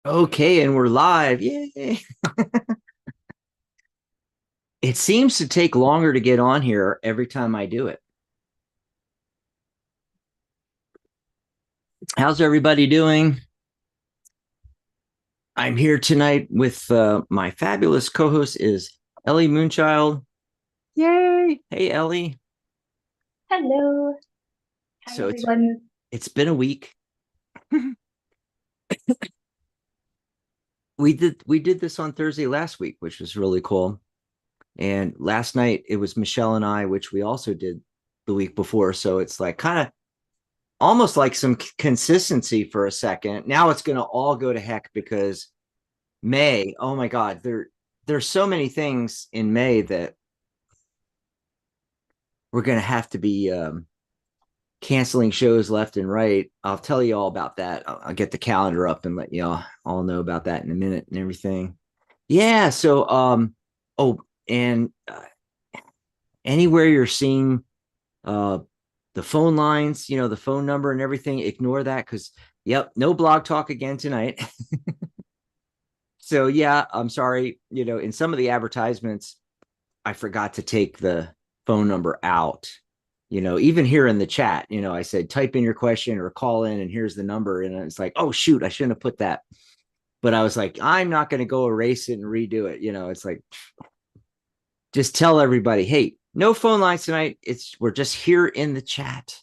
Okay, and we're live. Yay. It seems to take longer to get on here every time I do it. How's everybody doing? I'm here tonight with my fabulous co-host is Ellie Moonchild. Yay. Hey, Ellie. Hello. Hi, So everyone. it's been a week. We did this on Thursday last week, which was really cool. And last night it was Michelle and I, which we also did the week before. So it's like kind of almost like some consistency for a second. Now it's going to all go to heck because May, oh my God, there's so many things in May that we're going to have to be canceling shows left and right. I'll tell you all about that. I'll get the calendar up and let y'all all know about that in a minute and everything. Yeah. So, oh, and anywhere you're seeing uh, the phone lines, the phone number and everything, ignore that because, yep, no blog talk again tonight. So, yeah, I'm sorry. In some of the advertisements, I forgot to take the phone number out. Even here in the chat, I said type in your question or call in and here's the number. And it's like, oh, shoot, I shouldn't have put that. But I was like, I'm not going to go erase it and redo it. It's like, just tell everybody, hey, no phone lines tonight. We're just here in the chat.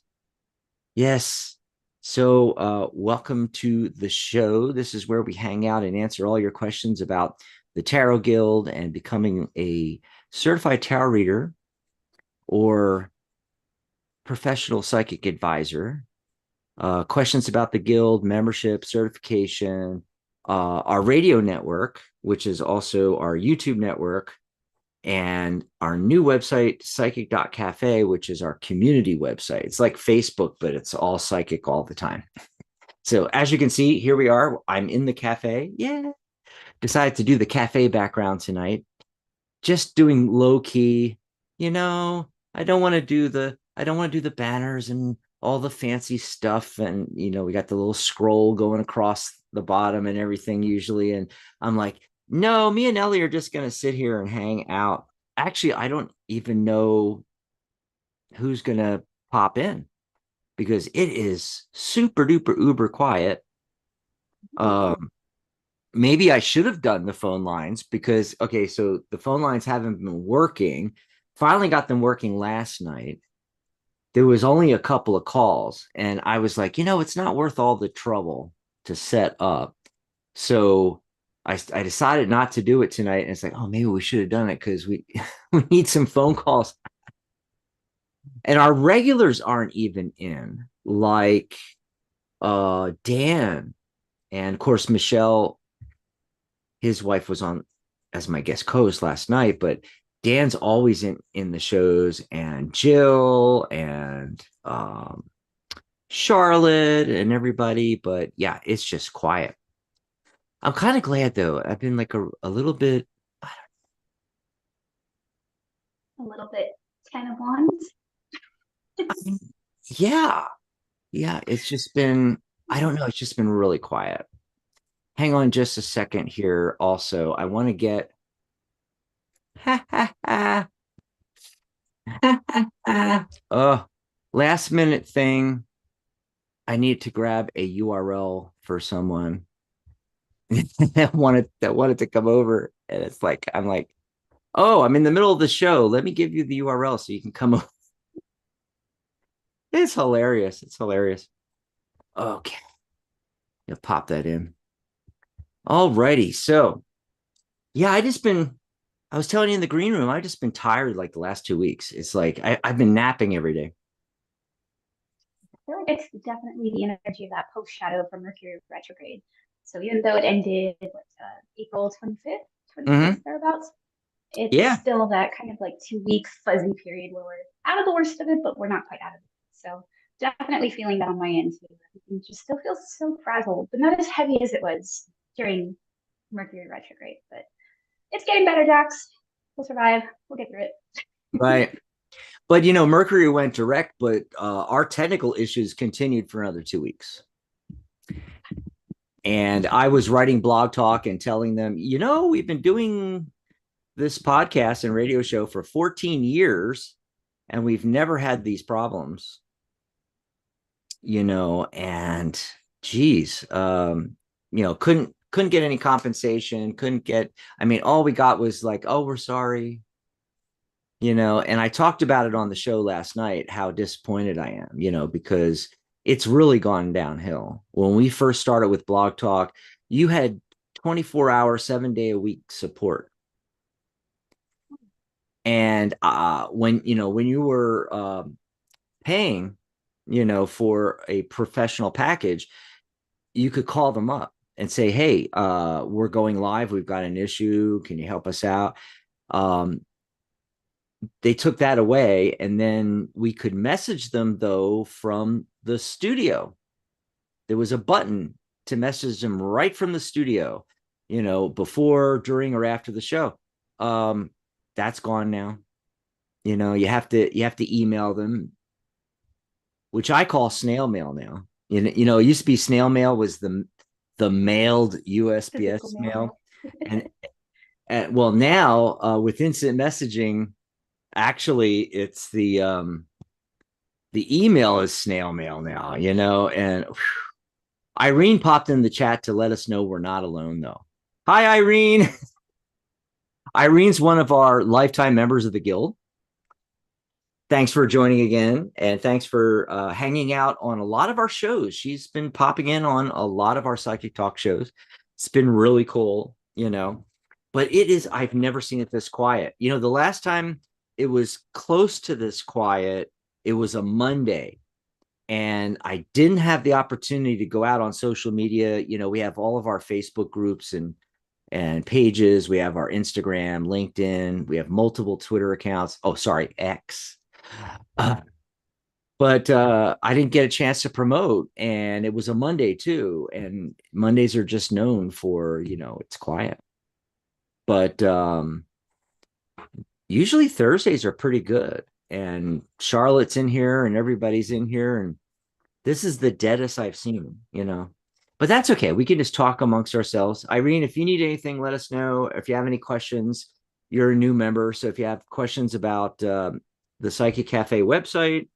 Yes. So, welcome to the show. This is where we hang out and answer all your questions about the Tarot Guild and becoming a certified tarot reader or professional psychic advisor. Questions about the guild, membership, certification, our radio network, which is also our YouTube network, and our new website, psychic.cafe, which is our community website. It's like Facebook, but it's all psychic all the time. So as you can see, here we are. I'm in the cafe. Yeah. Decided to do the cafe background tonight. Just doing low key. I don't want to do the banners and all the fancy stuff. And we got the little scroll going across the bottom and everything usually. And I'm like, no, me and Ellie are just gonna sit here and hang out. Actually, I don't even know who's gonna pop in because it is super duper uber quiet. Um, maybe I should have done the phone lines because okay, so the phone lines haven't been working. Finally got them working last night. There was only a couple of calls, and I was like, it's not worth all the trouble to set up. So I decided not to do it tonight. And it's like, oh, maybe we should have done it because we we need some phone calls. And our regulars aren't even in, like Dan. And of course, Michelle, his wife was on as my guest co-host last night, but Dan's always in the shows, and Jill and Charlotte and everybody. But yeah, it's just quiet. I'm kind of glad though. I've been like a little bit. A little bit 10 of Wands. Yeah, yeah. It's just been. I don't know. It's just been really quiet. Hang on just a second here. Also, I want to get. Oh, last minute thing. I need to grab a URL for someone that wanted to come over, and it's like I'm like, oh, I'm in the middle of the show. Let me give you the URL so you can come over. It's hilarious. It's hilarious. Okay, you'll pop that in. All righty. So yeah, I was telling you in the green room, I've just been tired like the last 2 weeks. It's like I've been napping every day. I feel like it's definitely the energy of that post shadow from Mercury retrograde. So even though it ended April 25th, Mm-hmm. 26th, thereabouts, it's Yeah. still that kind of like 2 week fuzzy period where we're out of the worst of it, but we're not quite out of it. So definitely feeling that on my end too. Everything just still feels so frazzled, but not as heavy as it was during Mercury retrograde. But it's getting better, Dax. We'll survive. We'll get through it. Right. But Mercury went direct, but our technical issues continued for another 2 weeks. And I was writing blog talk and telling them, we've been doing this podcast and radio show for 14 years and we've never had these problems, and geez, couldn't get any compensation, couldn't get, I mean, all we got was like, oh, we're sorry, and I talked about it on the show last night, how disappointed I am, because it's really gone downhill. When we first started with Blog Talk, you had 24-hour, 7-day a week support. And when you were paying, for a professional package, you could call them up and say, hey, we're going live. We've got an issue. Can you help us out? They took that away, and then we could message them, though, from the studio. There was a button to message them right from the studio, before, during, or after the show. That's gone now. You have to email them, which I call snail mail now. It used to be snail mail was the mailed USPS mail. And well, now with instant messaging, actually it's the email is snail mail now, and whew, Irene popped in the chat to let us know we're not alone, though. Hi, Irene. Irene's one of our lifetime members of the guild. Thanks for joining again, and thanks for hanging out on a lot of our shows. She's been popping in on a lot of our Psychic Talk shows. It's been really cool, but I've never seen it this quiet. The last time it was close to this quiet, it was a Monday, and I didn't have the opportunity to go out on social media. We have all of our Facebook groups and pages. We have our Instagram, LinkedIn. We have multiple Twitter accounts. Oh, sorry, X. But I didn't get a chance to promote, and it was a Monday too. And Mondays are just known for, it's quiet. But usually Thursdays are pretty good. And Charlotte's in here and everybody's in here. And this is the deadest I've seen, But that's okay. We can just talk amongst ourselves. Irene, if you need anything, let us know. If you have any questions, you're a new member. So if you have questions about the Psychic Cafe website,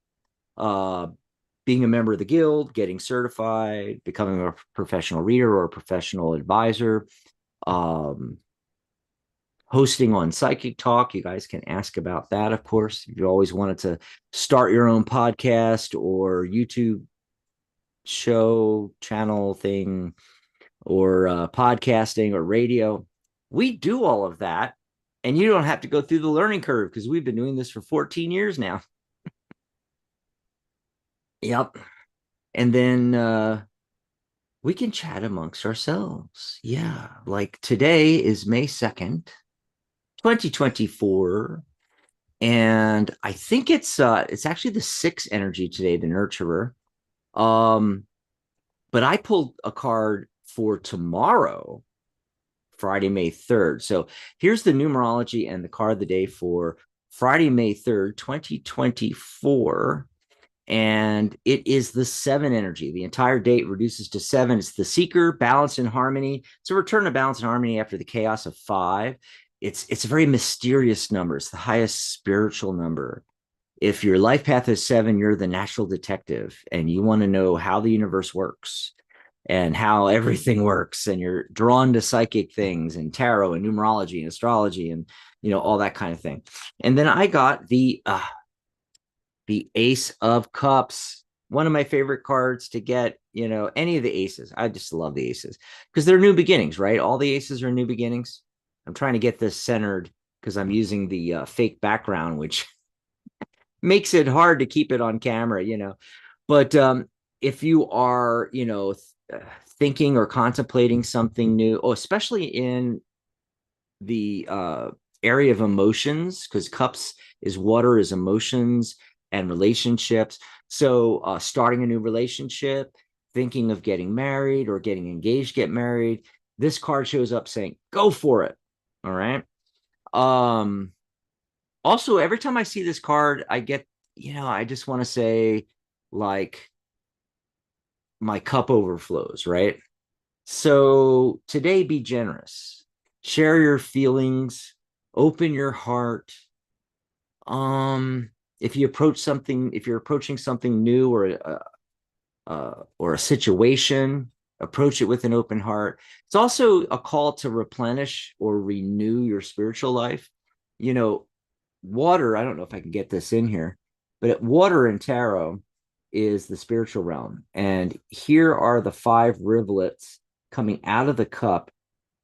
being a member of the guild, getting certified, becoming a professional reader or a professional advisor, hosting on Psychic Talk, you guys can ask about that, of course. If you always wanted to start your own podcast or YouTube show channel thing, or podcasting or radio, we do all of that. And you don't have to go through the learning curve because we've been doing this for 14 years now. Yep. And then we can chat amongst ourselves. Yeah. Like today is May 2nd, 2024. And I think it's actually the 6th energy today, the nurturer. But I pulled a card for tomorrow, Friday, May 3rd. So here's the numerology and the card of the day for Friday, May 3rd, 2024. And it is the 7 energy. The entire date reduces to 7. It's the seeker, balance and harmony. It's a return to balance and harmony after the chaos of 5. It's a very mysterious number. It's the highest spiritual number. If your life path is 7, you're the natural detective and you want to know how the universe works and how everything works, and you're drawn to psychic things and tarot and numerology and astrology and all that kind of thing. And then I got the Ace of Cups, one of my favorite cards to get. Any of the aces, I just love the aces because they're new beginnings, right? All the aces are new beginnings. I'm trying to get this centered because I'm using the fake background, which makes it hard to keep it on camera, but if you are thinking or contemplating something new, especially in the area of emotions, because cups is water, is emotions and relationships. So starting a new relationship, thinking of getting married or getting engaged, get married, this card shows up saying go for it. All right. Also, every time I see this card, I get, I just want to say, like, my cup overflows, right? So today, be generous. Share your feelings. Open your heart. Um, if you approach something, if you're approaching something new or a situation, approach it with an open heart. It's also a call to replenish or renew your spiritual life. You know, water, I don't know if I can get this in here, but water in tarot is the spiritual realm. And here are the five rivulets coming out of the cup.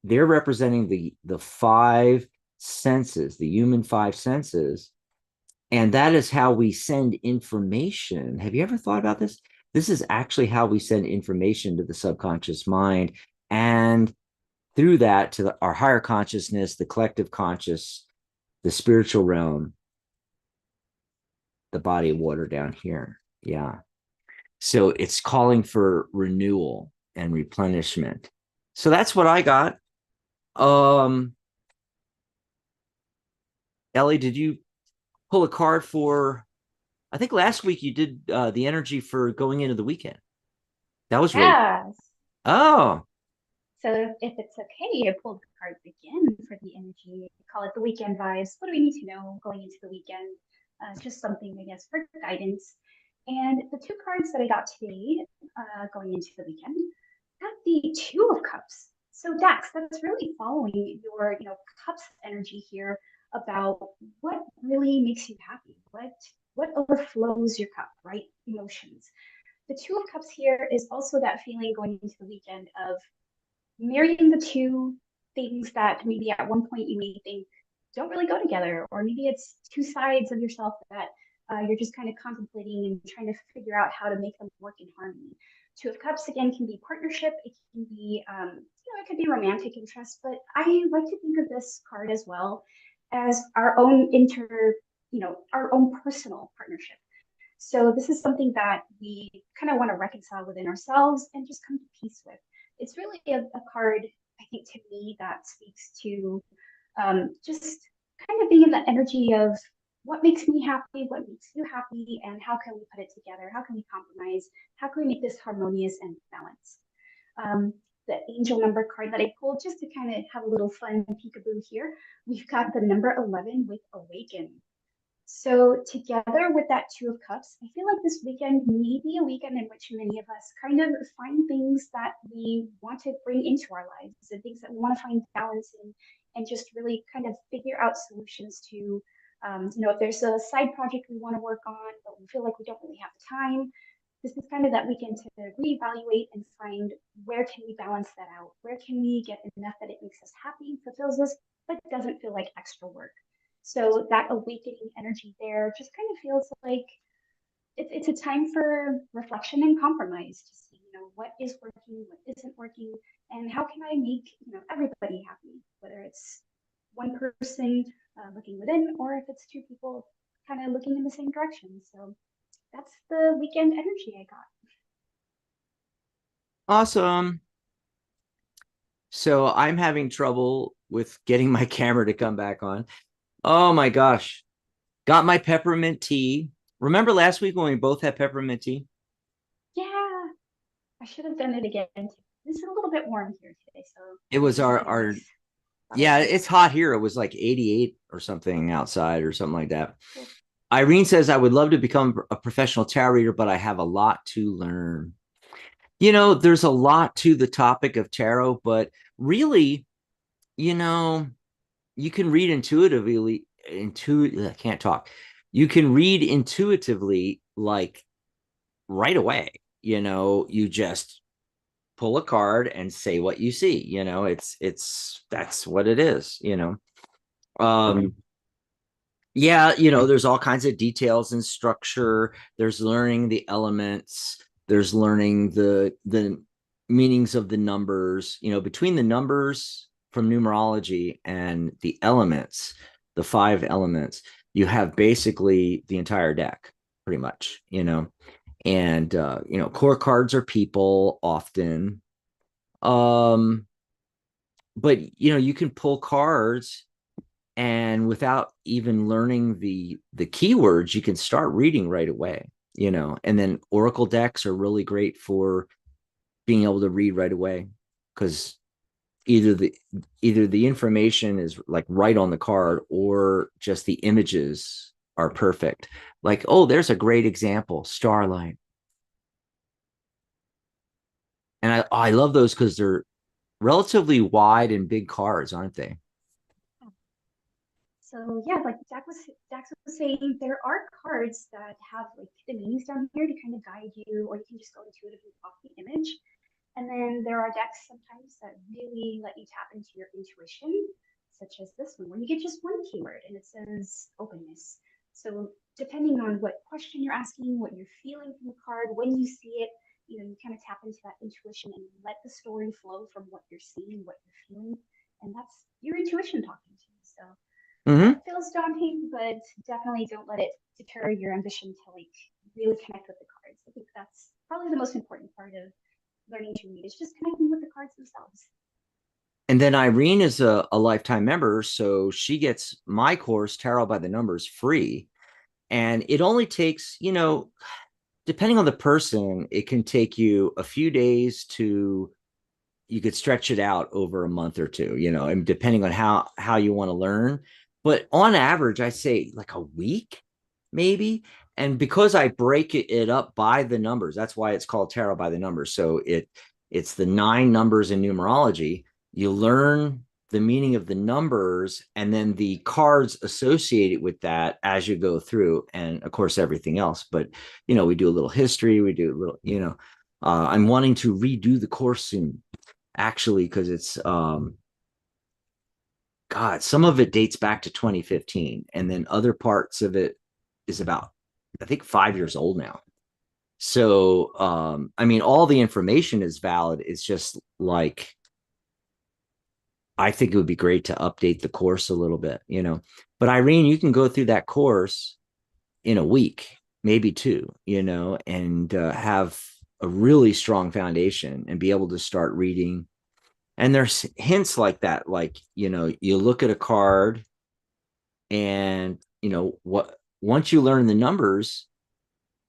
They're representing the five senses, the human five senses. And that is how we send information. Have you ever thought about this? This is actually how we send information to the subconscious mind. And through that to our higher consciousness, the collective conscious, the spiritual realm, the body of water down here. Yeah. So it's calling for renewal and replenishment. So that's what I got. Um, Ellie, did you pull a card for? I think last week you did the energy for going into the weekend. That was really Yes. oh So if it's okay, I pulled the cards again for the energy. I call it the weekend vibes. What do we need to know going into the weekend? Just something, I guess, for guidance. And the two cards that I got today, going into the weekend, got the Two of Cups. So Dax, that's really following your, cups energy here about what really makes you happy, what overflows your cup, right? Emotions. The Two of Cups here is also that feeling going into the weekend of marrying the two things that maybe at one point you may think don't really go together, or maybe it's two sides of yourself that you're just kind of contemplating and trying to figure out how to make them work in harmony. Two of Cups again can be partnership. It can be, it could be romantic interest, but I like to think of this card as well as our own our own personal partnership. So this is something that we kind of want to reconcile within ourselves and just come to peace with. It's really a card, I think, to me that speaks to just kind of being in the energy of what makes me happy, what makes you happy, and how can we put it together? How can we compromise? How can we make this harmonious and balanced? The angel number card that I pulled, just to kind of have a little fun peekaboo here, we've got the number 11 with awaken. So, together with that Two of Cups, I feel like this weekend may be a weekend in which many of us kind of find things that we want to bring into our lives and things that we want to find balance in, and just really kind of figure out solutions to, if there's a side project we want to work on, but we feel like we don't really have the time. This is kind of that weekend to reevaluate and find where can we balance that out? Where can we get enough that it makes us happy, fulfills us, but doesn't feel like extra work? So that awakening energy there just kind of feels like it's a time for reflection and compromise to see, what is working, what isn't working, and how can I make, everybody happy, whether it's one person looking within or if it's two people kind of looking in the same direction. So that's the weekend energy I got. awesome. So I'm having trouble with getting my camera to come back on. Oh my gosh. Got my peppermint tea. Remember last week when we both had peppermint tea? Yeah, I should have done it again. It's a little bit warm here today, so It was maybe a our nice bottle of yeah, tea. it's hot here. It was like 88 or something outside or something like that. Cool. Irene says, I would love to become a professional tarot reader, but I have a lot to learn. There's a lot to the topic of tarot, but really, you know, you can read intuitively. I can't talk. You can read intuitively, like right away. You just pull a card and say what you see. It's that's what it is. Um, yeah, there's all kinds of details and structure. There's learning the elements. There's learning the meanings of the numbers. Between the numbers from numerology and the elements, the five elements, you have basically the entire deck, pretty much. And core cards are people often. Um, but you can pull cards and without even learning the keywords you can start reading right away. And then oracle decks are really great for being able to read right away. because either the either the information is like right on the card or just the images are perfect. Like, oh, there's a great example, starlight. And I love those because they're relatively wide and big cards, aren't they? So yeah, like Dax was saying, there are cards that have like the meanings down here to kind of guide you, or you can just go intuitively off the image. And then there are decks sometimes that really let you tap into your intuition, such as this one, where you get just one keyword and it says openness. So depending on what question you're asking, what you're feeling from the card, when you see it, you kind of tap into that intuition and let the story flow from what you're seeing, what you're feeling. And that's your intuition talking to you. So Mm-hmm. that feels daunting, but definitely don't let it deter your ambition to like really connect with the cards. I think that's probably the most important part of learning to read is just connecting with the cards themselves. And then Irene is a lifetime member, so she gets my course, Tarot by the Numbers, free. And it only takes, depending on the person, it can take you a few days to you could stretch it out over a month or two, and depending on how you want to learn. But on average, I say like a week, maybe. And because I break it up by the numbers, that's why it's called Tarot by the Numbers. So it's the 9 numbers in numerology. You learn the meaning of the numbers and then the cards associated with that as you go through, and of course everything else. But we do a little history, we do a little, I'm wanting to redo the course soon, actually, because it's God, some of it dates back to 2015, and then other parts of it is about, I think, 5 years old now. So I mean, all the information is valid. It's just like I think it would be great to update the course a little bit. But Irene, you can go through that course in a week, maybe two, and have a really strong foundation and be able to start reading. And there's hints like that, like, you look at a card and, what once you learn the numbers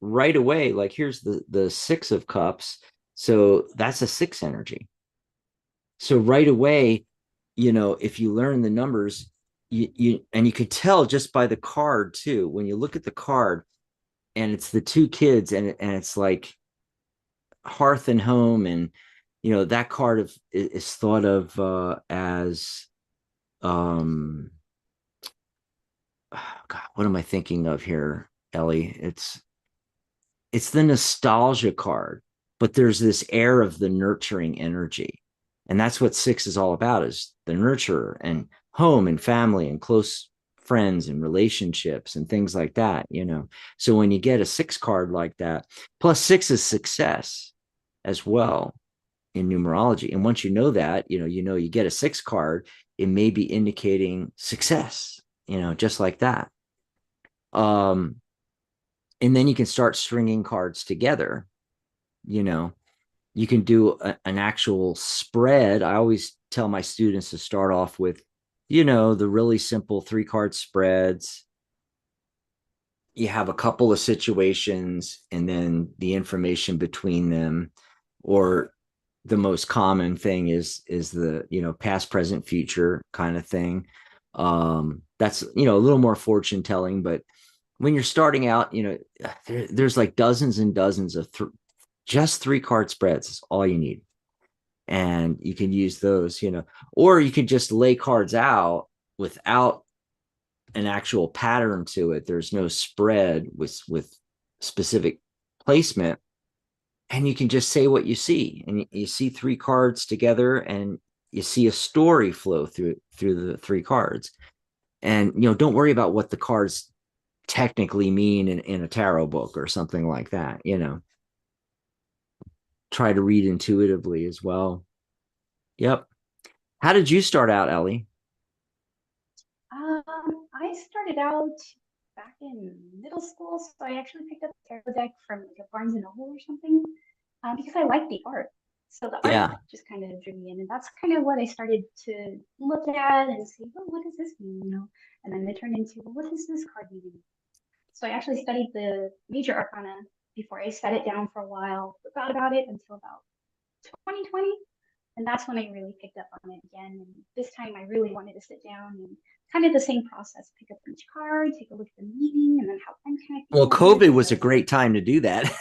right away, like here's the 6 of cups. So that's a six energy. So right away, if you learn the numbers, and you could tell just by the card too, when you look at the card and it's the 2 kids and it's like hearth and home, and that card is thought of as um God, what am I thinking of here, Ellie? It's the nostalgia card, but there's this air of the nurturing energy. And that's what 6 is all about, is the nurturer and home and family and close friends and relationships and things like that. So when you get a 6 card like that, plus 6 is success as well in numerology. And once you know that, you get a 6 card, it may be indicating success, just like that. Um, and then you can start stringing cards together. You know, you can do an actual spread. I always tell my students to start off with, the really simple 3 card spreads. You have a couple of situations and then the information between them, or the most common thing is the past, present, future kind of thing. That's a little more fortune telling, but when you're starting out, there's like dozens and dozens of just 3 card spreads is all you need, and you can use those, or you can just lay cards out without an actual pattern to it. There's no spread with specific placement, and you can just say what you see, and you see 3 cards together, and you see a story flow through the 3 cards. And don't worry about what the cards technically mean in a tarot book or something like that. Try to read intuitively as well. Yep. How did you start out, Ellie? I started out back in middle school, so I actually picked up a tarot deck from like a Barnes and Noble or something, because I like the art. So the art Yeah. just kind of drew me in, and that's kind of what I started to look at and see, oh, what does this mean, And then they turned into, well, what does this card mean? So I actually studied the major arcana before I set it down for a while, forgot about it until about 2020. And that's when I really picked up on it again. And this time I really wanted to sit down and kind of the same process, pick up each card, take a look at the meaning, and then how I'm connecting Well, with it. COVID was a So great time to do that.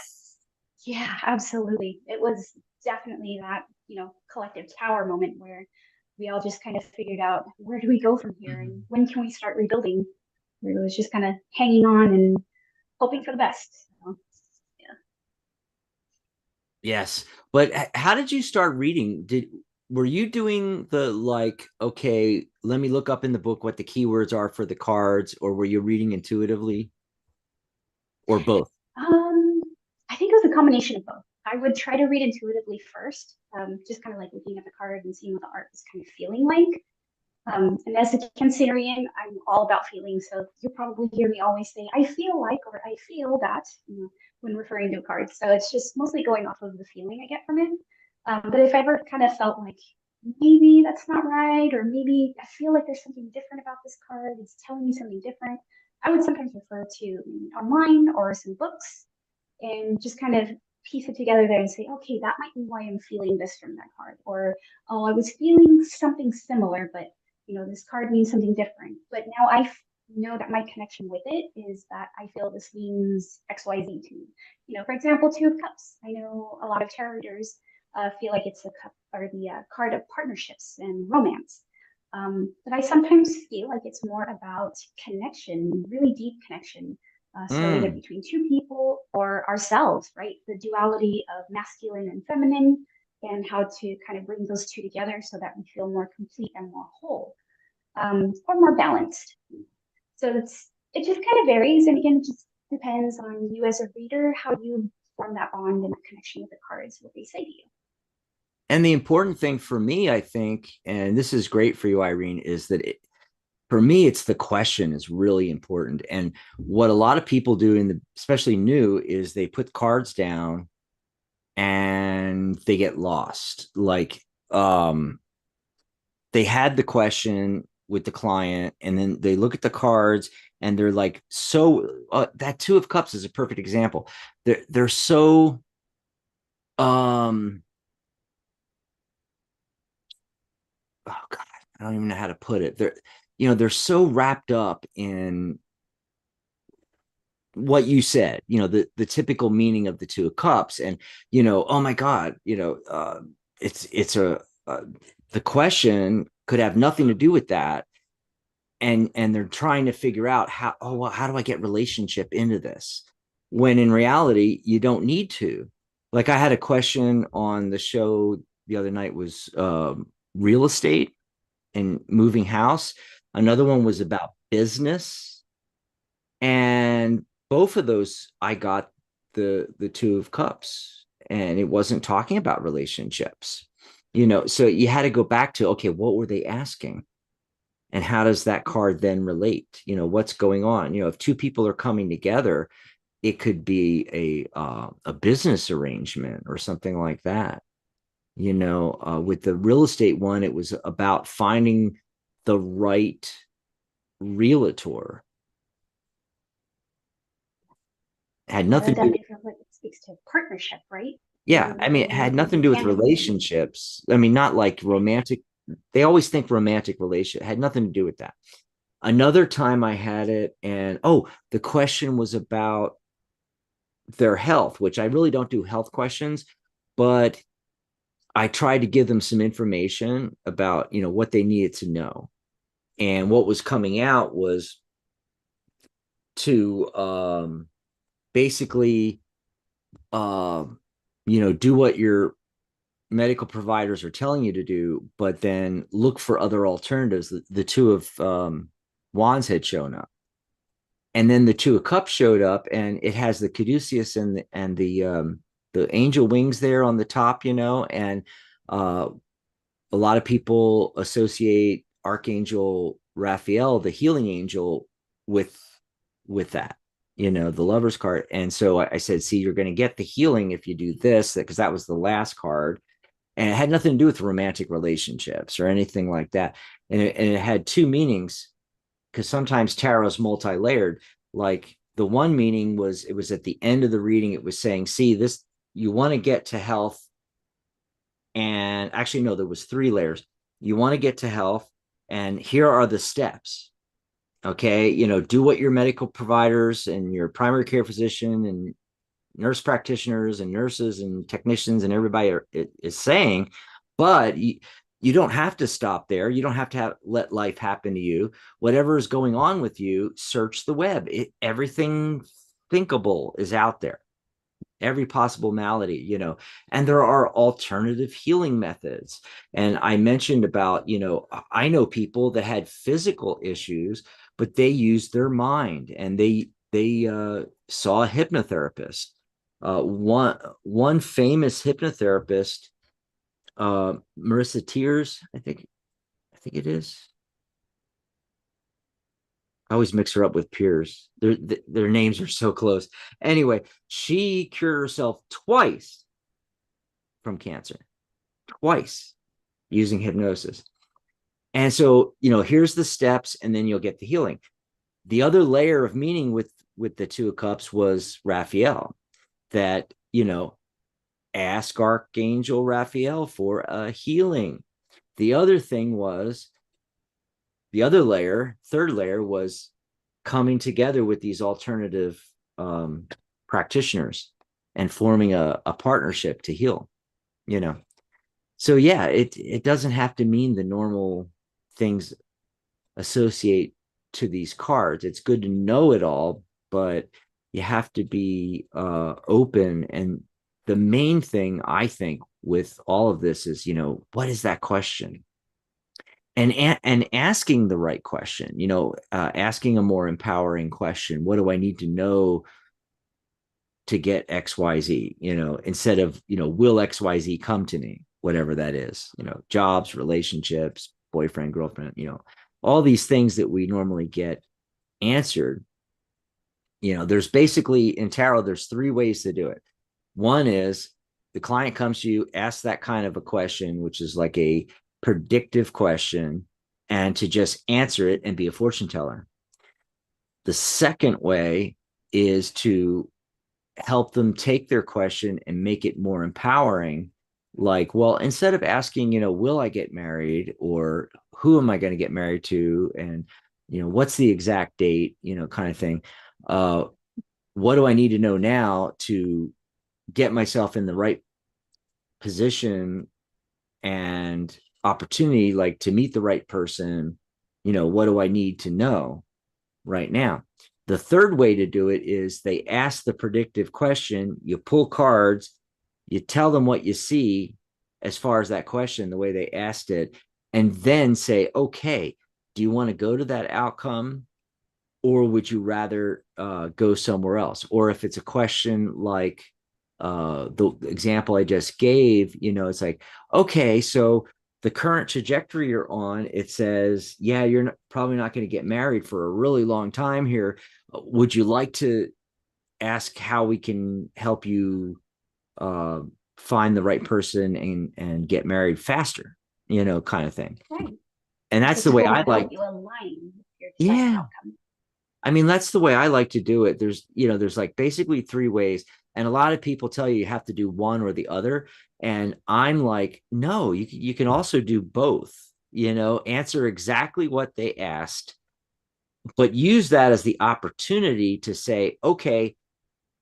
yeah, absolutely. It was definitely that, collective tower moment where we all just kind of figured out where do we go from here and when can we start rebuilding? Where it was just kind of hanging on and hoping for the best. So, yeah. Yes. But how did you start reading? Were you doing the like, okay, let me look up in the book what the keywords are for the cards, or were you reading intuitively, or both? Um, I think it was a combination of both. I would try to read intuitively first, just kind of like looking at the card and seeing what the art was kind of feeling like. And as a Cancerian, I'm all about feelings. So you'll probably hear me always say, I feel like, or I feel that, when referring to cards. So it's just mostly going off of the feeling I get from it. But if I ever kind of felt like maybe that's not right, or maybe I feel like there's something different about this card, it's telling me something different, I would sometimes refer to online or some books and just kind of piece it together there and say, okay, that might be why I'm feeling this from that card. Or, oh, I was feeling something similar, but this card means something different. But now I know that my connection with it is that I feel this means XYZ to me. For example, Two of Cups. I know a lot of tarot readers feel like it's the cup or the card of partnerships and romance. But I sometimes feel like it's more about connection, really deep connection. So either Mm. between two people or ourselves, right? The duality of masculine and feminine, and how to kind of bring those two together so that we feel more complete and more whole, or more balanced. So it just kind of varies, and again, it just depends on you as a reader how you form that bond and that connection with the cards, what they say to you. And the important thing for me, I think, and this is great for you, Irene, is that for me, it's the question is really important. And what a lot of people do especially new, is they put cards down and they get lost. Like, they had the question with the client, and then they look at the cards and they're like, so that Two of Cups is a perfect example. They're so um oh god, I don't even know how to put it. They're so wrapped up in what you said, the typical meaning of the Two of Cups. And oh my god, it's the question could have nothing to do with that. And they're trying to figure out how, oh well, how do I get relationship into this, when in reality you don't need to. Like, I had a question on the show the other night, was real estate and moving house. Another one was about business, and both of those I got the Two of Cups, and it wasn't talking about relationships. So you had to go back to, okay, what were they asking, and how does that card then relate? What's going on? If two people are coming together, it could be a business arrangement or something like that. With the real estate one, it was about finding the right realtor. It had Yeah, nothing that to do with, definitely feels like it speaks to partnership, right? yeah, I mean, it Working had nothing to do with hand in hand. relationships. I mean, not like Right. romantic. They always think romantic relationship, had nothing to do with that. Another time I had it, and the question was about their health, which I really don't do health questions, but I tried to give them some information about, what they needed to know. And what was coming out was to basically, do what your medical providers are telling you to do, but then look for other alternatives. The Two of Wands had shown up, and then the Two of Cups showed up, and it has the caduceus and the angel wings there on the top, and uh, a lot of people associate Archangel Raphael, the healing angel, with that, the Lover's card. And so I said, see, you're going to get the healing if you do this, because that was the last card, and it had nothing to do with romantic relationships or anything like that. And it had two meanings, because sometimes tarot is multi-layered. Like, the one meaning was, it was at the end of the reading, it was saying, see, this, you want to get to health And actually, no, there was 3 layers. You want to get to health, and here are the steps. Okay, do what your medical providers and your primary care physician and nurse practitioners and nurses and technicians and everybody is saying, but you don't have to stop there. You don't have to let life happen to you. Whatever is going on with you, search the web. Everything thinkable is out there, every possible malady, and there are alternative healing methods. And I mentioned about, I know people that had physical issues, but they used their mind, and they saw a hypnotherapist. One famous hypnotherapist, Marissa Tears, I think it is. I always mix her up with Piers. Their names are so close. Anyway, she cured herself twice from cancer, twice, using hypnosis. And so, here's the steps, and then you'll get the healing. The other layer of meaning with the Two of Cups was Raphael, that, ask Archangel Raphael for a healing. The other thing was, the other layer, third layer, was coming together with these alternative practitioners and forming a partnership to heal, you know. So yeah, it doesn't have to mean the normal things associate to these cards. It's good to know it all, but you have to be open. And the main thing, I think, with all of this is, what is that question? And asking the right question, asking a more empowering question. What do I need to know to get XYZ? Instead of, will XYZ come to me? Whatever that is, jobs, relationships, boyfriend, girlfriend, all these things that we normally get answered. There's basically, in tarot, there's 3 ways to do it. One is the client comes to you, asks that kind of a question, which is like a predictive question, and to just answer it and be a fortune teller. The second way is to help them take their question and make it more empowering. Like, well, instead of asking, will I get married, or who am I going to get married to, and what's the exact date, kind of thing. What do I need to know now to get myself in the right position and opportunity, like to meet the right person? What do I need to know right now? The third way to do it is they ask the predictive question, you pull cards, you tell them what you see as far as that question, the way they asked it, and then say, okay, do you want to go to that outcome, or would you rather go somewhere else? Or if it's a question like the example I just gave, it's like, okay, so the current trajectory you're on, it says, yeah, you're probably not going to get married for a really long time here. Would you like to ask how we can help you uh, find the right person and get married faster, kind of thing. Right. And It's a that's the way tool I to like. help you align with your desired Yeah. outcome. I mean, that's the way I like to do it. There's like basically 3 ways. And a lot of people tell you have to do one or the other. And I'm like, no, you can also do both, answer exactly what they asked, but use that as the opportunity to say, okay,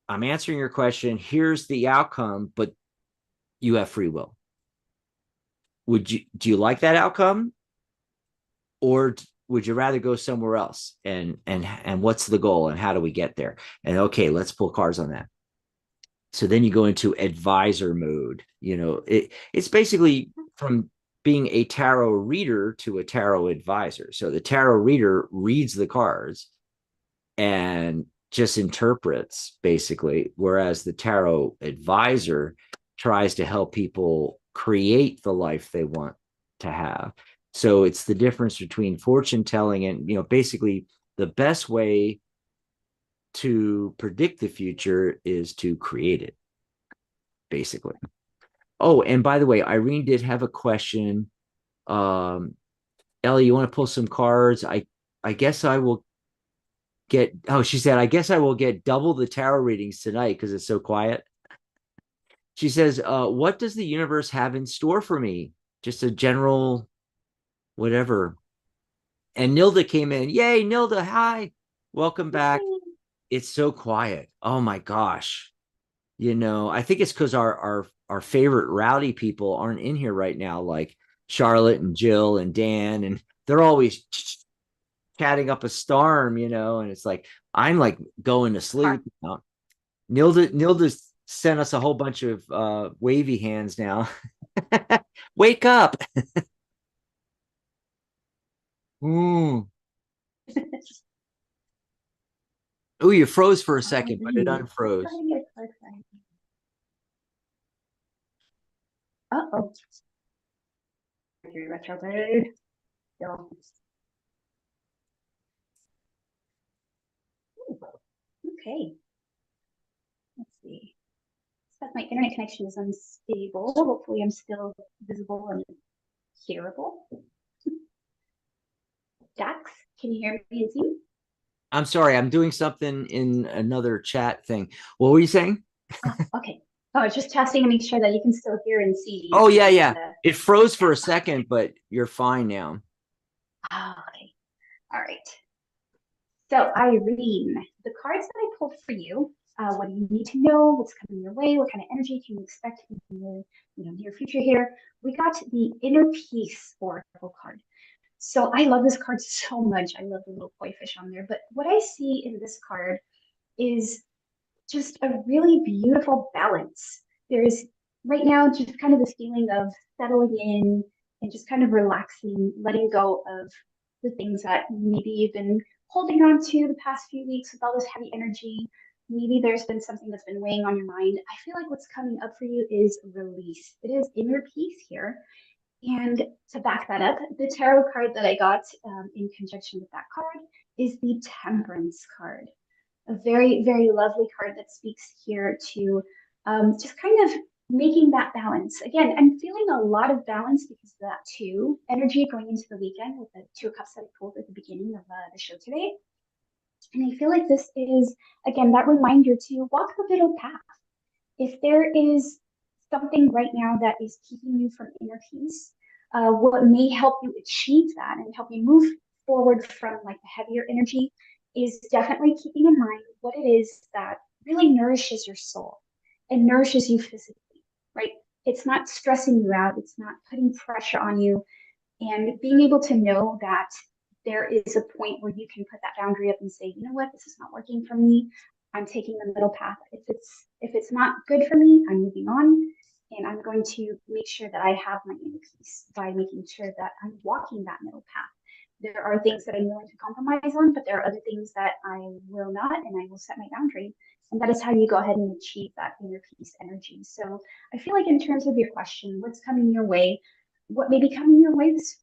I'm answering your question. Here's the outcome, but you have free will. Do you like that outcome? Or would you rather go somewhere else? And what's the goal, and how do we get there? And okay, let's pull cards on that. So then you go into advisor mode. It's basically from being a tarot reader to a tarot advisor. So the tarot reader reads the cards and just interprets, basically, whereas the tarot advisor tries to help people create the life they want to have. So it's the difference between fortune telling and, basically the best way to predict the future is to create it, basically. Oh, and by the way, Irene did have a question. Um, Ellie, you want to pull some cards? I guess I will she said, I guess I will get double the tarot readings tonight because it's so quiet. She says, what does the universe have in store for me? Just a general whatever. And Nilda came in. Yay, Nilda, hi. Welcome back. It's so quiet. Oh my gosh. I think it's because our favorite rowdy people aren't in here right now, like Charlotte and Jill and Dan, and they're always chatting up a storm, and it's like I'm like going to Hard. sleep. Nilda sent us a whole bunch of wavy hands now. Wake up. Mm. Oh, you froze for a second, but it Alrighty. Let's go unfroze. ahead and get a card for you. Uh-oh. Mercury retrograde. Still. Ooh, okay. Let's see. Says my internet connection is unstable. Hopefully I'm still visible and hearable. Dax, can you hear me? Is you? I'm sorry, I'm doing something in another chat thing. What were you saying? Oh, okay. Oh, I was just testing to make sure that you can still hear and see. Oh yeah, And yeah. It froze for chat a box. second, but you're fine now. Oh, okay. All right. So, Irene, the cards that I pulled for you, what do you need to know? What's coming your way? What kind of energy can you expect in the near future here? We got the Inner Peace Oracle card. So I love this card so much. I love the little koi fish on there. But what I see in this card is just a really beautiful balance. There's right now just kind of this feeling of settling in and just kind of relaxing, letting go of the things that maybe you've been holding on to the past few weeks with all this heavy energy. Maybe there's been something that's been weighing on your mind. I feel like what's coming up for you is release. It is inner peace here. And to back that up, the tarot card that I got in conjunction with that card is the Temperance card, a very, very lovely card that speaks here to just kind of making that balance. Again, I'm feeling a lot of balance because of that too energy going into the weekend with the Two of Cups that I pulled at the beginning of the show today. And I feel like this is, again, that reminder to walk the middle path. If there is something right now that is keeping you from inner peace, what may help you achieve that and help you move forward from like the heavier energy is definitely keeping in mind what it is that really nourishes your soul and nourishes you physically, right? It's not stressing you out, it's not putting pressure on you, and being able to know that there is a point where you can put that boundary up and say, you know what, this is not working for me. I'm taking the middle path. If it's not good for me, I'm moving on, and I'm going to make sure that I have my inner peace by making sure that I'm walking that middle path. There are things that I'm willing to compromise on, but there are other things that I will not, and I will set my boundary. And that is how you go ahead and achieve that inner peace energy. So I feel like in terms of your question, what's coming your way, what may be coming your way this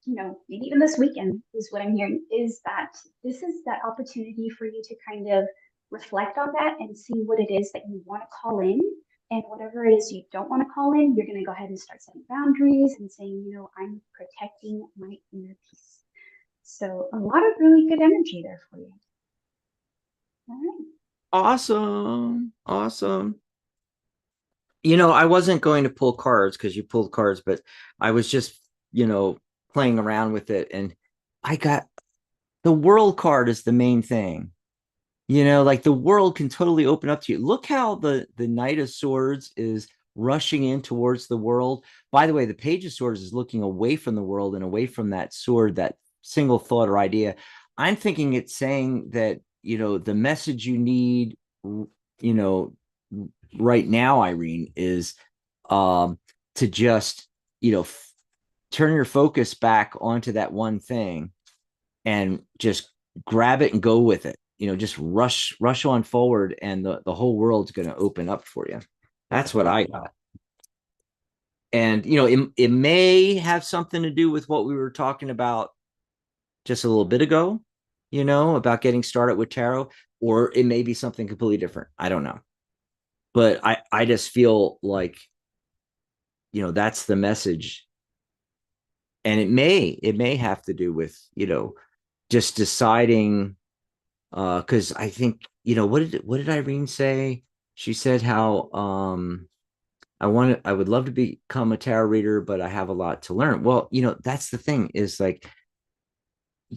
maybe even this weekend is what I'm hearing is that this is that opportunity for you to kind of reflect on that and see what it is that you want to call in, and whatever it is you don't want to call in, you're going to go ahead and start setting boundaries and saying, I'm protecting my inner peace. So a lot of really good energy there for you. All right. Awesome. Awesome. I wasn't going to pull cards because you pulled cards, but I was just, playing around with it. And I got the world card is the main thing. Like the world can totally open up to you. Look how the Knight of Swords is rushing in towards the world. By the way, the Page of Swords is looking away from the world and away from that sword, that single thought or idea. I'm thinking it's saying that, the message you need, you know, right now, Irene, is to just, turn your focus back onto that one thing and just grab it and go with it. Just rush on forward, and the whole world's going to open up for you. That's what I got. And it may have something to do with what we were talking about just a little bit ago, about getting started with tarot, or it may be something completely different. I don't know. But I just feel like, that's the message. And it may have to do with, just deciding, because I think, what did Irene say? She said how I would love to become a tarot reader, but I have a lot to learn. Well, that's the thing is like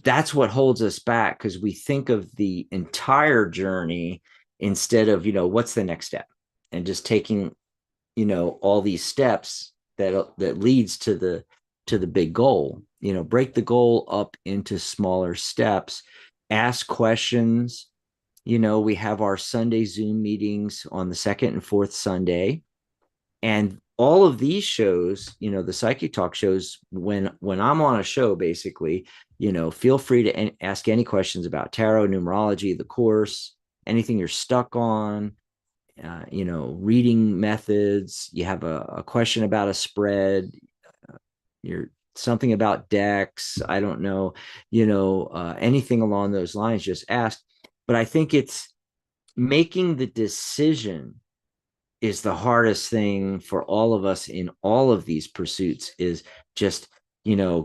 that's what holds us back because we think of the entire journey instead of, what's the next step and just taking, all these steps that leads to the big goal. Break the goal up into smaller steps, ask questions. We have our Sunday Zoom meetings on the second and fourth Sunday, and all of these shows, the psychic talk shows, when I'm on a show, basically, feel free to ask any questions about tarot, numerology, the course, anything you're stuck on, reading methods. You have a question about a spread, you're something about decks, I don't know, anything along those lines, just ask. But I think it's making the decision is the hardest thing for all of us in all of these pursuits, is just,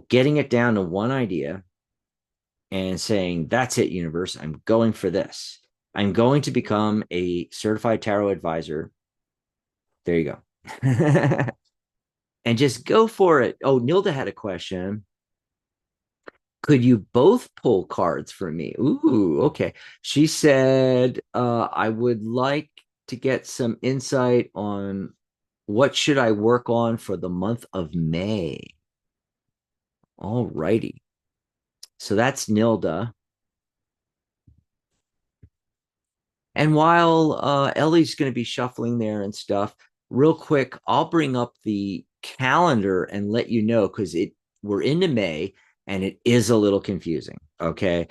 getting it down to one idea and saying, that's it, universe, I'm going for this. I'm going to become a certified tarot advisor. There you go. And just go for it. Oh, Nilda had a question. Could you both pull cards for me? Ooh, okay. She said, I would like to get some insight on what should I work on for the month of May. All righty. So that's Nilda. And while Ellie's going to be shuffling there and stuff, real quick, I'll bring up the calendar and let you know, because we're into May and it is a little confusing. Okay.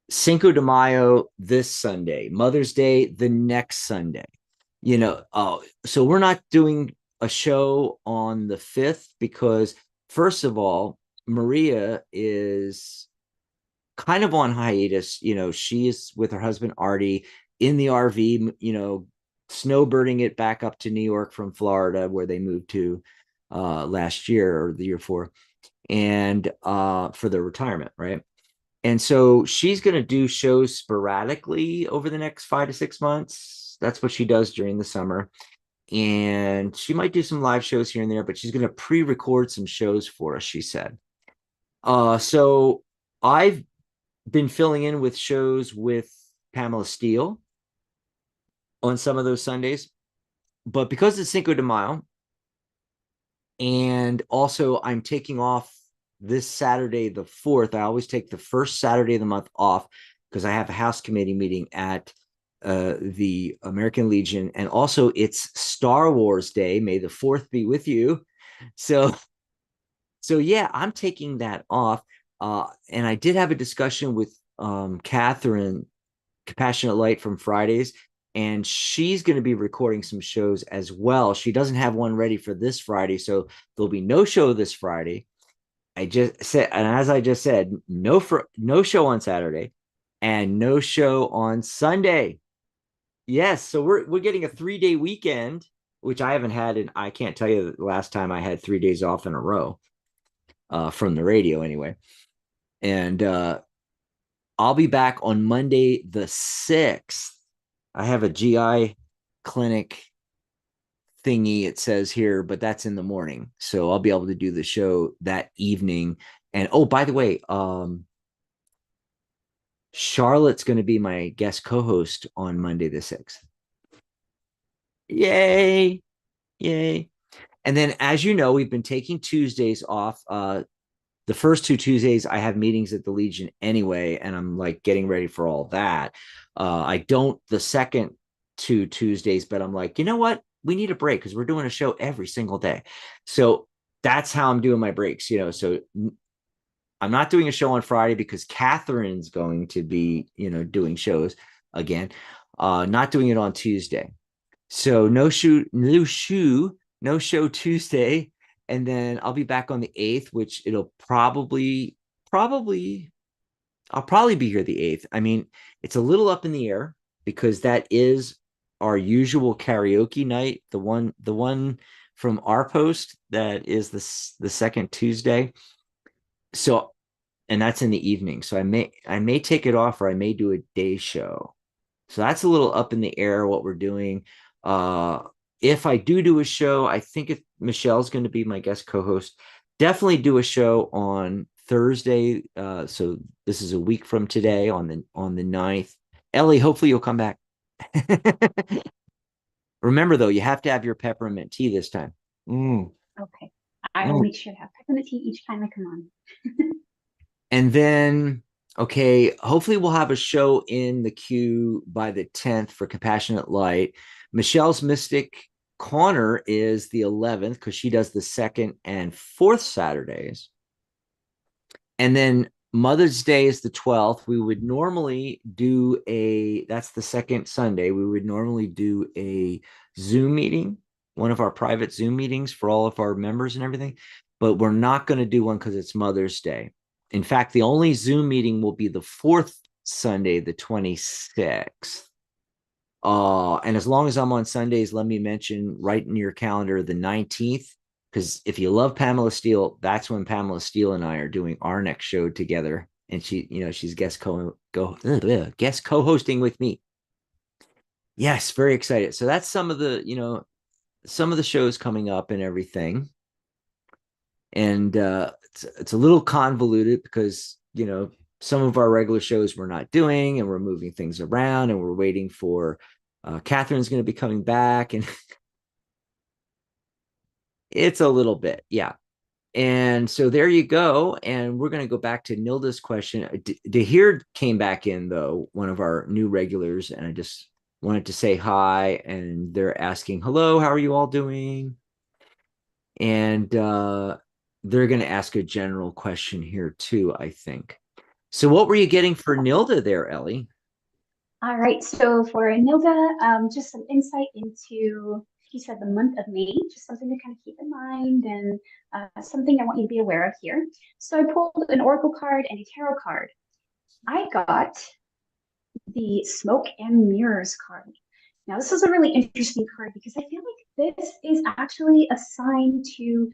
Cinco de Mayo this Sunday, Mother's Day the next Sunday. So we're not doing a show on the 5th because, first of all, Maria is kind of on hiatus. She is with her husband Artie in the RV, snowbirding it back up to New York from Florida, where they moved to last year or the year before, and for their retirement, right? And so she's going to do shows sporadically over the next 5 to 6 months. That's what she does during the summer. And she might do some live shows here and there, but she's going to pre-record some shows for us, she said. So I've been filling in with shows with Pamela Steele on some of those Sundays. But because it's Cinco de Mayo, and also I'm taking off this Saturday, the 4th. I always take the first Saturday of the month off because I have a house committee meeting at the American Legion. And also it's Star Wars Day. May the 4th be with you. So yeah, I'm taking that off. And I did have a discussion with Catherine, Compassionate Light from Fridays, and she's going to be recording some shows as well. She doesn't have one ready for this Friday, so there'll be no show this Friday. I just said, and as I just said, no show on Saturday, and no show on Sunday. Yes, so we're getting a 3-day weekend, which I haven't had, and I can't tell you the last time I had 3 days off in a row from the radio, anyway. And I'll be back on Monday the 6th. I have a GI clinic thingy, it says here, but that's in the morning. So I'll be able to do the show that evening. And oh, by the way, Charlotte's going to be my guest co-host on Monday the 6th. Yay. Yay. And then, as you know, we've been taking Tuesdays off. The first 2 Tuesdays, I have meetings at the Legion anyway, and I'm like getting ready for all that. I don't the second 2 Tuesdays, but I'm like, you know what? We need a break because we're doing a show every single day. So that's how I'm doing my breaks, So I'm not doing a show on Friday because Catherine's going to be, doing shows again. Not doing it on Tuesday. So no show Tuesday. And then I'll be back on the 8th, which it'll I'll probably be here the 8th. I mean, it's a little up in the air because that is our usual karaoke night. The one from our post that is the second Tuesday. So, and that's in the evening. So I may take it off, or I may do a day show. So that's a little up in the air what we're doing. if I do a show, I think Michelle's going to be my guest co-host. Definitely do a show on Thursday. So this is a week from today on the 9th. Ellie, hopefully you'll come back. Remember though, you have to have your peppermint tea this time. Mm, Okay. I will mm. make sure to have peppermint tea each time I come on. And then, okay, hopefully we'll have a show in the queue by the 10th for Compassionate Light. Michelle's Mystic Corner is the 11th because she does the second and fourth Saturdays. And then Mother's Day is the 12th. We would normally do that's the second Sunday. We would normally do a Zoom meeting, one of our private Zoom meetings for all of our members and everything. But we're not going to do one because it's Mother's Day. In fact, the only Zoom meeting will be the fourth Sunday, the 26th. And as long as I'm on Sundays, let me mention right in your calendar the 19th, because if you love Pamela Steele, that's when Pamela Steele and I are doing our next show together. And she's guest co-hosting with me. Yes, very excited. So that's some of the shows coming up and everything. And it's a little convoluted because some of our regular shows we're not doing, and we're moving things around, and we're waiting for Catherine's going to be coming back, and it's a little bit, yeah. And so there you go. And we're going to go back to Nilda's question. Dahir came back in, though, one of our new regulars, and I just wanted to say hi. And they're asking, hello, how are you all doing? And they're going to ask a general question here, too, I think. So what were you getting for Nilda there, Ellie? All right. So for Nilda, just some insight into, he said the month of May, just something to kind of keep in mind and something I want you to be aware of here. So I pulled an Oracle card and a Tarot card. I got the Smoke and Mirrors card. Now, this is a really interesting card because I feel like this is actually a sign to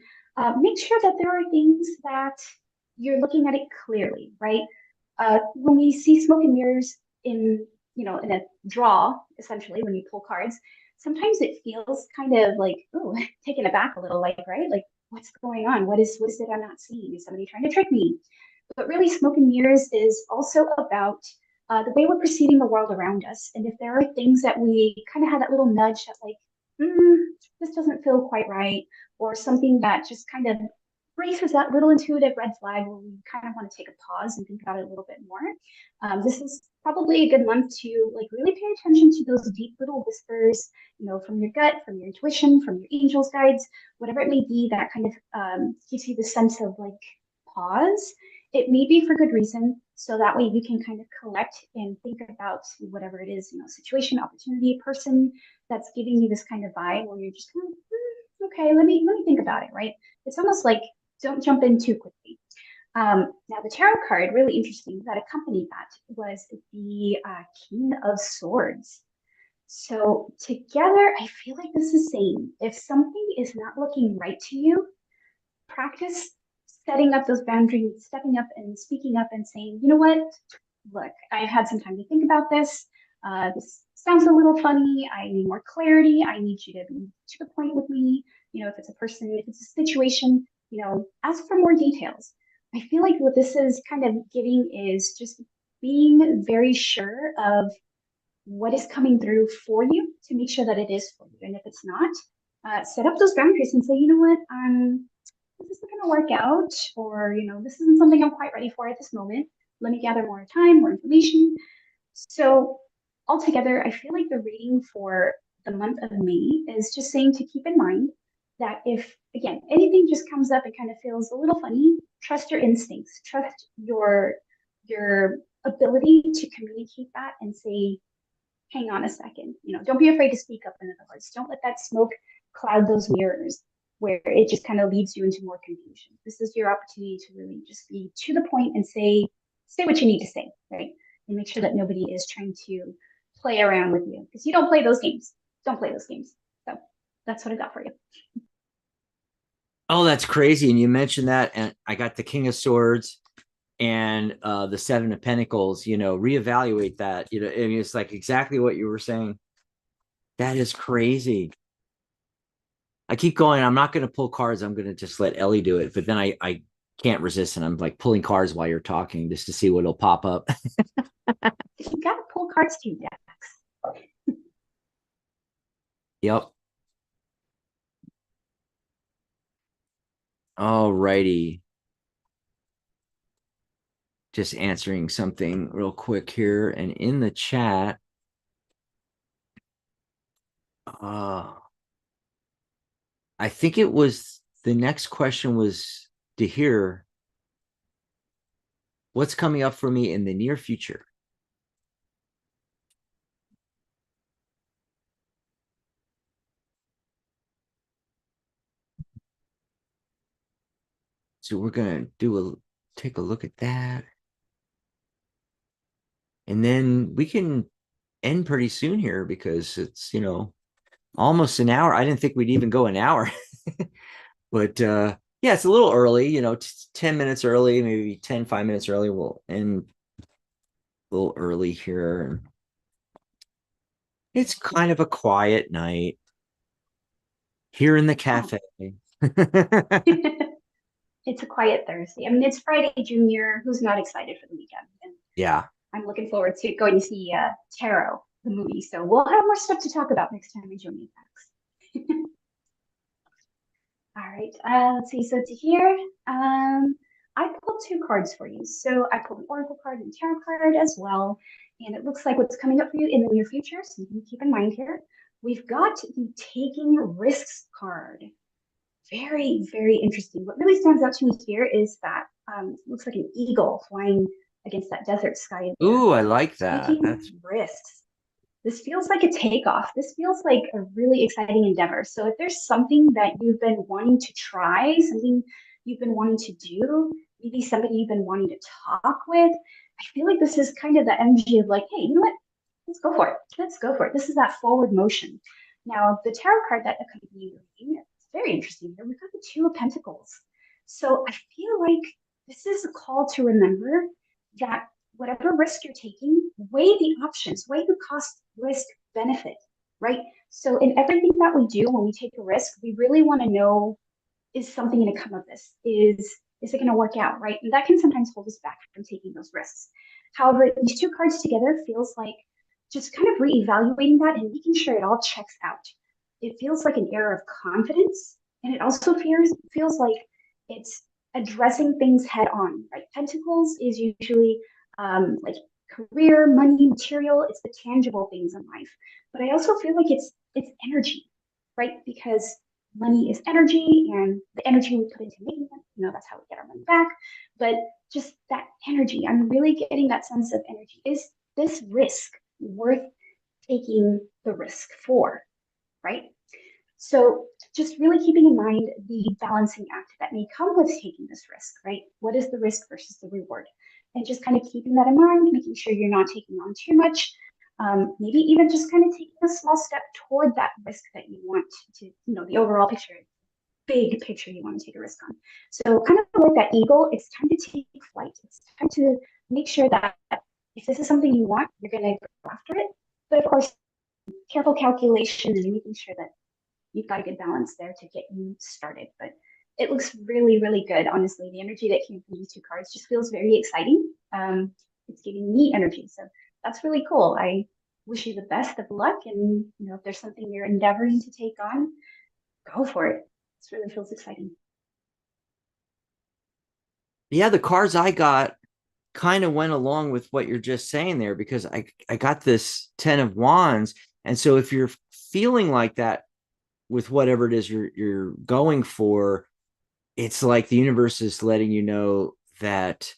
make sure that there are things that you're looking at it clearly, right? When we see smoke and mirrors in a draw, essentially, when you pull cards, sometimes it feels kind of like, oh, taken aback a little, like, right? Like, what's going on? What is it I'm not seeing? Is somebody trying to trick me? But really, smoke and mirrors is also about the way we're perceiving the world around us. And if there are things that we kind of have that little nudge that, like, this doesn't feel quite right, or something that just kind of raises that little intuitive red flag where we kind of want to take a pause and think about it a little bit more. This is probably a good month to like really pay attention to those deep little whispers, from your gut, from your intuition, from your angels, guides, whatever it may be that kind of gives you the sense of like pause. It may be for good reason, so that way you can kind of collect and think about whatever it is, situation, opportunity, person that's giving you this kind of vibe where you're just kind of, okay, let me think about it, right? It's almost like don't jump in too quickly. Now, the tarot card, really interesting, that accompanied that was the King of Swords. So together, I feel like this is saying if something is not looking right to you, practice setting up those boundaries, stepping up and speaking up and saying, you know what, look, I've had some time to think about this. This sounds a little funny. I need more clarity. I need you to be to the point with me. If it's a person, if it's a situation, ask for more details. I feel like what this is kind of giving is just being very sure of what is coming through for you to make sure that it is for you. And if it's not, set up those boundaries and say, you know what, this isn't going to work out, or, this isn't something I'm quite ready for at this moment. Let me gather more time, more information. So altogether, I feel like the reading for the month of May is just saying to keep in mind that if, again, anything just comes up and kind of feels a little funny, trust your instincts, trust your ability to communicate that and say, hang on a second, don't be afraid to speak up. In other words, don't let that smoke cloud those mirrors where it just kind of leads you into more confusion. This is your opportunity to really just be to the point and say what you need to say, right? And make sure that nobody is trying to play around with you, because you don't play those games. Don't play those games. So that's what I got for you. Oh, that's crazy. And you mentioned that, and I got the King of Swords and the Seven of Pentacles, reevaluate that. I mean, it's like exactly what you were saying. That is crazy. I keep going. I'm not going to pull cards. I'm going to just let Ellie do it. But then I can't resist, and I'm like pulling cards while you're talking just to see what'll pop up. You gotta pull cards too, Dex. Yep. All righty. Just answering something real quick here, and in the chat, uh, I think it was the next question was to hear what's coming up for me in the near future. So we're gonna take a look at that, and then we can end pretty soon here because it's almost an hour. I didn't think we'd even go an hour, but yeah, it's a little early. 10 minutes early, maybe 5 minutes early. We'll end a little early here. It's kind of a quiet night here in the Oh. cafe. It's a quiet Thursday. I mean, it's Friday Junior. Who's not excited for the weekend? And Yeah. I'm looking forward to going to see Tarot, the movie. So we'll have more stuff to talk about next time we join you, Max. All right. Let's see. So to here, I pulled two cards for you. So I pulled an Oracle card and a Tarot card as well. And it looks like what's coming up for you in the near future. So you can keep in mind here. We've got the Taking Risks card. Very, very interesting. What really stands out to me here is that looks like an eagle flying against that desert sky in there. Ooh, I like that. Taking That's risks. This feels like a takeoff. This feels like a really exciting endeavor. So if there's something that you've been wanting to try, something you've been wanting to do, maybe somebody you've been wanting to talk with, I feel like this is kind of the energy of like, hey, you know what? Let's go for it. Let's go for it. This is that forward motion. Now, the tarot card that accompanies you, it's very interesting here. We've got the Two of Pentacles. So I feel like this is a call to remember that whatever risk you're taking, weigh the options, weigh the cost, risk, benefit, right? So in everything that we do when we take a risk, we really want to know, is something going to come of this? Is it going to work out, right? And that can sometimes hold us back from taking those risks. However, these two cards together feels like just kind of reevaluating that and making sure it all checks out. It feels like an era of confidence, and it also feels like it's addressing things head on, right? Pentacles is usually like career, money, material. It's the tangible things in life. But I also feel like it's energy, right? Because money is energy, and the energy we put into making it, that's how we get our money back. But just that energy, I'm really getting that sense of energy. Is this risk worth taking the risk for, right? So just really keeping in mind the balancing act that may come with taking this risk, right? What is the risk versus the reward? And just kind of keeping that in mind, making sure you're not taking on too much. Maybe even just kind of taking a small step toward that risk that you want to, the overall picture, big picture you want to take a risk on. So kind of like that eagle, it's time to take flight. It's time to make sure that if this is something you want, you're going to go after it. But of course, careful calculation and making sure that you've got a good balance there to get you started. But it looks really, really good. Honestly, the energy that came from these two cards just feels very exciting. It's giving me energy. So that's really cool. I wish you the best of luck. And, if there's something you're endeavoring to take on, go for it. This really feels exciting. Yeah, the cards I got kind of went along with what you're just saying there because I got this 10 of wands. And so if you're feeling like that with whatever it is you're going for, it's like the universe is letting you know that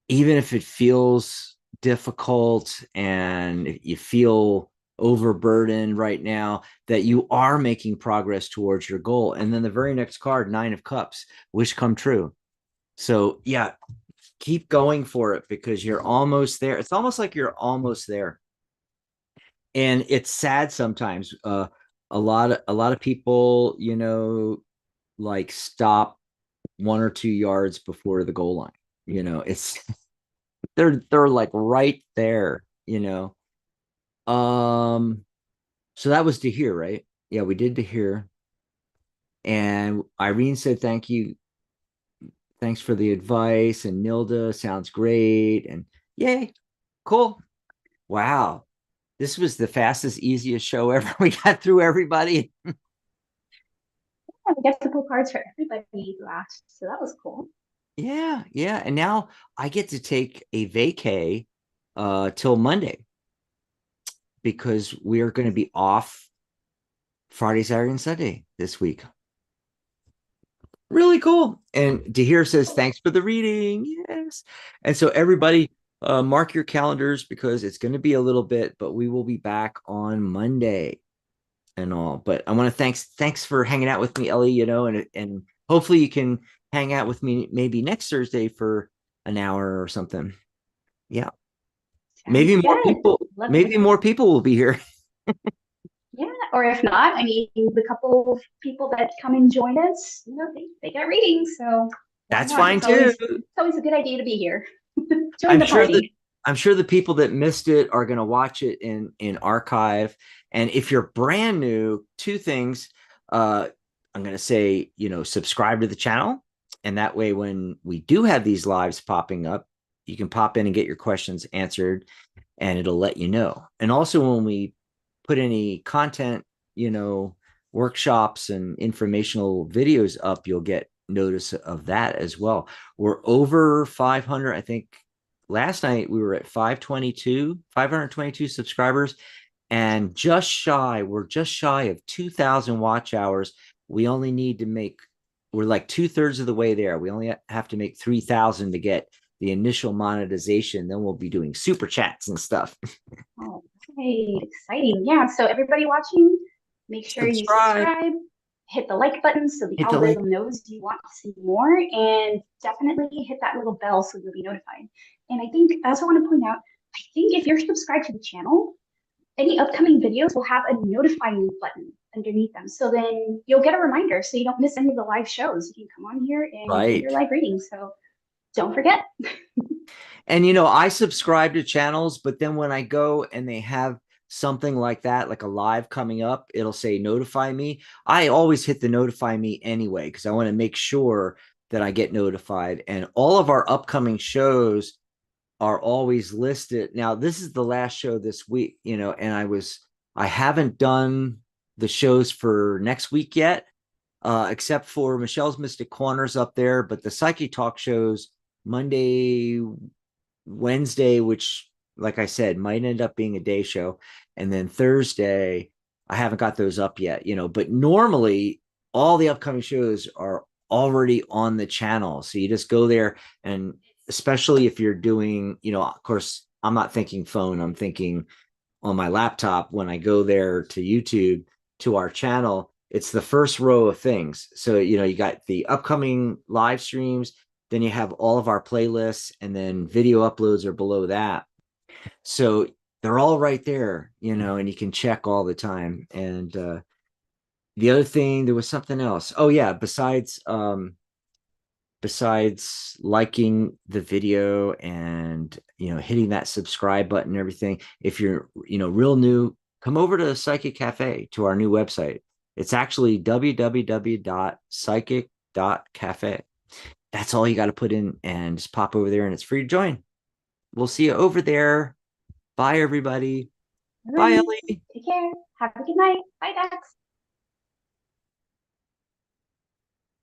even if it feels difficult and you feel overburdened right now, that you are making progress towards your goal. And then the very next card, Nine of Cups, wish come true. So yeah, keep going for it because you're almost there. It's almost like you're almost there. And it's sad sometimes. A lot of people, like stop 1 or 2 yards before the goal line. It's they're like right there. So that was to hear, right? Yeah, we did to hear. And Irene said, thank you. Thanks for the advice. And Nilda sounds great. And yay, cool. Wow. This was the fastest, easiest show ever. We got through everybody. Yeah, we got to pull cards for everybody last, so that was cool. Yeah, yeah. And now I get to take a vacay till Monday because we are going to be off Friday, Saturday, and Sunday this week. Really cool. And Dahir says, thanks for the reading. Yes. And so everybody mark your calendars because it's going to be a little bit, but we will be back on Monday and all. But I want to thanks for hanging out with me, Ellie, and hopefully you can hang out with me maybe next Thursday for an hour or something. Yeah. Sounds good. Love to. Maybe more people will be here. Yeah, or if not, I mean, the couple of people that come and join us, they get readings, so why That's not? fine too. It's always a good idea to be here. Join I'm the sure that party. I'm sure the people that missed it are going to watch it in archive. And if you're brand new, two things. I'm going to say, subscribe to the channel, and that way, when we do have these lives popping up, you can pop in and get your questions answered, and it'll let you know. And also, when we put any content, workshops and informational videos up, you'll get notice of that as well. We're over 500. I think last night we were at 522 subscribers, and we're just shy of 2,000 watch hours. We only need to make, we're like 2/3 of the way there. We only have to make 3,000 to get the initial monetization. Then we'll be doing super chats and stuff. Oh, right, exciting. Yeah, so everybody watching, make sure you Subscribe, subscribe, hit the like button so the hit the like. algorithm knows you want to see more, and definitely hit that little bell so you'll be notified. And I also want to point out, I think if you're subscribed to the channel, any upcoming videos will have a notify me button underneath them. So then you'll get a reminder so you don't miss any of the live shows. You can come on here and get Right. your live readings. So don't forget. And I subscribe to channels, but then when I go and they have something like that, like a live coming up, it'll say notify me. I always hit the notify me anyway because I want to make sure that I get notified. And all of our upcoming shows are always listed. Now, this is the last show this week, and I haven't done the shows for next week yet, except for Michelle's Mystic Corners up there, but the Psychic Talk shows Monday, Wednesday, which, like I said, might end up being a day show, and then Thursday, I haven't got those up yet, but normally all the upcoming shows are already on the channel. So you just go there, and especially if you're doing, of course, I'm not thinking phone, I'm thinking on my laptop. When I go there to YouTube to our channel, it's the first row of things. So, you got the upcoming live streams, then you have all of our playlists, and then video uploads are below that. So they're all right there, and you can check all the time. And the other thing, there was something else. Oh yeah, besides liking the video and hitting that subscribe button and everything, if you're real new, come over to Psychic Cafe, to our new website. It's actually www.psychic.cafe. That's all you got to put in, and just pop over there, and it's free to join. We'll see you over there. Bye everybody. All Bye right. Ellie. Take care. Have a good night. Bye, Dax.